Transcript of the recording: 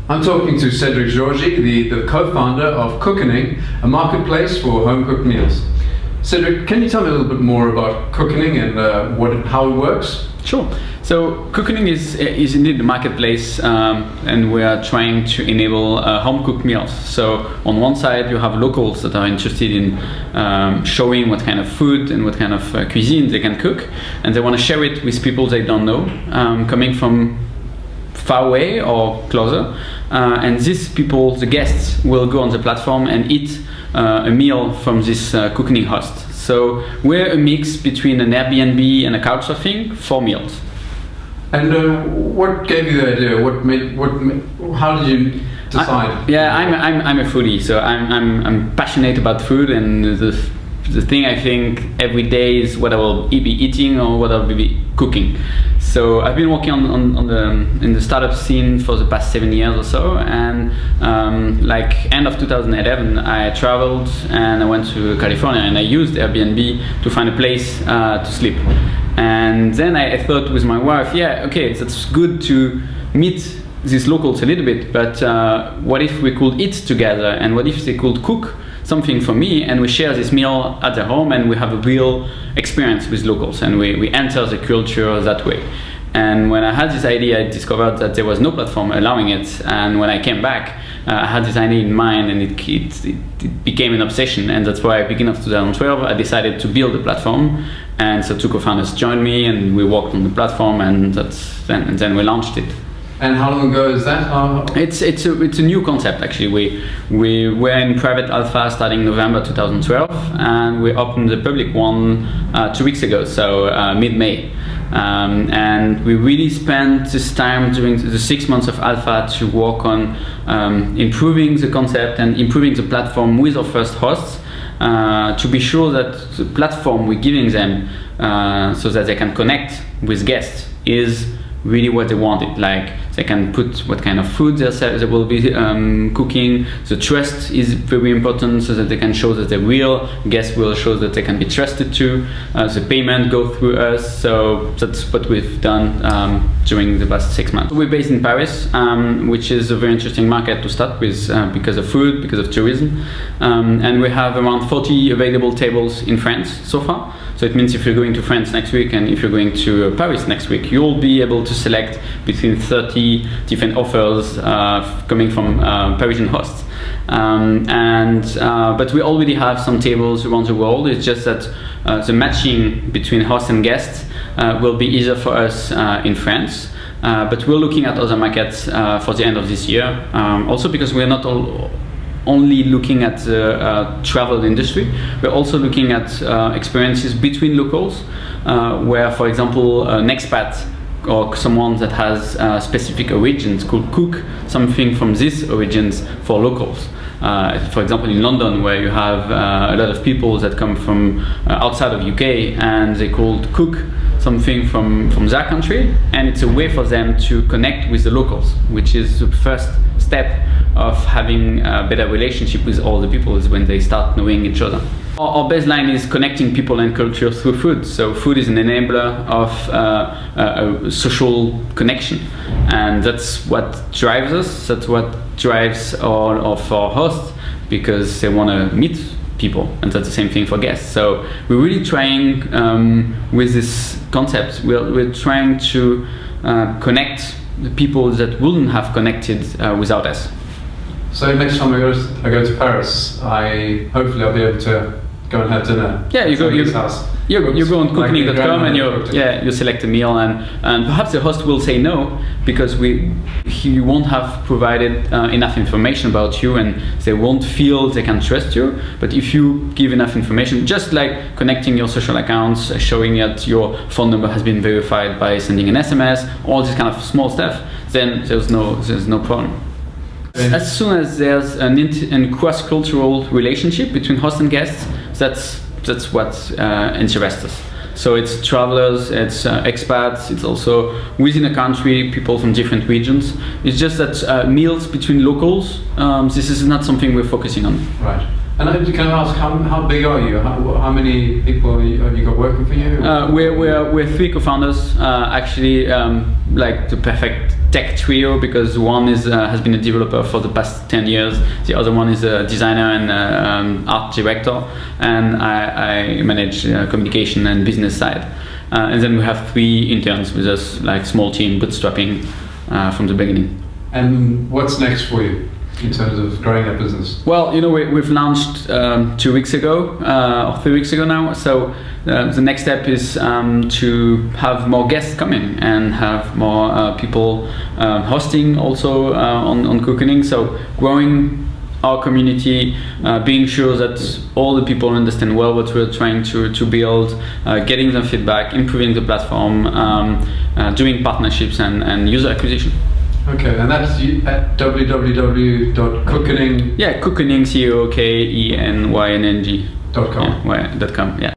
I'm talking to Cedric Giorgi, the co-founder of Cookening, a marketplace for home-cooked meals. Cedric, can you tell me a little bit more about Cookening and how it works? Sure. So Cookening is indeed the marketplace, and we are trying to enable home-cooked meals. So on one side, you have locals that are interested in showing what kind of food and what kind of cuisine they can cook, and they want to share it with people they don't know, coming from far away or closer. And these people, the guests, will go on the platform and eat a meal from this Cookening host. So we're a mix between an Airbnb and a couchsurfing for meals. And what gave you the idea? How did you decide? I'm a foodie, so I'm passionate about food, and the thing I think every day is what I will be eating or what I'll be cooking. So I've been working in the startup scene for the past 7 years or so, and like end of 2011, I traveled and I went to California and I used Airbnb to find a place to sleep. And then I thought with my wife, that's good to meet these locals a little bit, but what if we could eat together, and what if they could cook something for me and we share this meal at their home and we have a real experience with locals and we enter the culture that way. And when I had this idea, I discovered that there was no platform allowing it, and when I came back, I had this idea in mind, and it became an obsession, and that's why at the beginning of 2012 I decided to build a platform, and so two co-founders joined me and we worked on the platform, and then we launched it. And how long ago is that? It's a new concept actually. We were in private alpha starting November 2012, and we opened the public one 2 weeks ago, so mid-May. And we really spent this time during the 6 months of alpha to work on improving the concept and improving the platform with our first hosts, to be sure that the platform we're giving them so that they can connect with guests is really what they wanted. Like they can put what kind of food they will be cooking. The trust is very important, so that they can show that the real guests will show that they can be trusted to. The payment go through us. So that's what we've done during the past 6 months. We're based in Paris, which is a very interesting market to start with because of food, because of tourism, and we have around 40 available tables in France so far. So it means if you're going to France next week and if you're going to Paris next week, you'll be able to select between 30 different offers coming from Parisian hosts. But we already have some tables around the world. It's just that the matching between hosts and guests will be easier for us in France. But we're looking at other markets for the end of this year. Also because we're not only looking at the travel industry, we're also looking at experiences between locals, where, for example, an expat or someone that has specific origins could cook something from these origins for locals. For example, in London, where you have a lot of people that come from outside of UK, and they could cook something from their country, and it's a way for them to connect with the locals, which is the first step of having a better relationship with all the people, is when they start knowing each other. Our baseline is connecting people and culture through food. So food is an enabler of a social connection, and that's what drives us. That's what drives all of our hosts, because they want to meet people, and that's the same thing for guests. So we're really trying with this concept. We're trying to connect the people that wouldn't have connected without us. So next time I go to Paris, hopefully I'll be able to go and have dinner. Yeah, you go on cookening.com and you select a meal, and perhaps the host will say no because he won't have provided enough information about you, and they won't feel they can trust you. But if you give enough information, just like connecting your social accounts, showing that your phone number has been verified by sending an SMS, all this kind of small stuff, then there's no problem. As soon as there's a cross-cultural relationship between host and guests, that's what interests us. So it's travelers, it's expats, it's also within a country, people from different regions. It's just that meals between locals, this is not something we're focusing on. Right. And can I ask, how big are you? How many people have you got working for you? We're 3 co-founders, actually, like the perfect tech trio because one is has been a developer for the past 10 years, the other one is a designer and art director, and I manage communication and business side. And then we have 3 interns with us, like small team, bootstrapping from the beginning. And what's next for you in terms of growing that business? Well, we've launched 2 weeks ago or 3 weeks ago now. So the next step is to have more guests coming and have more people hosting also on Cookening. So growing our community, being sure that all the people understand well what we're trying to build, getting them feedback, improving the platform, doing partnerships and user acquisition. Okay, and that's at www.cookening. Yeah, Cookening, COOKENYNG.com. .com. Yeah, .com. Yeah.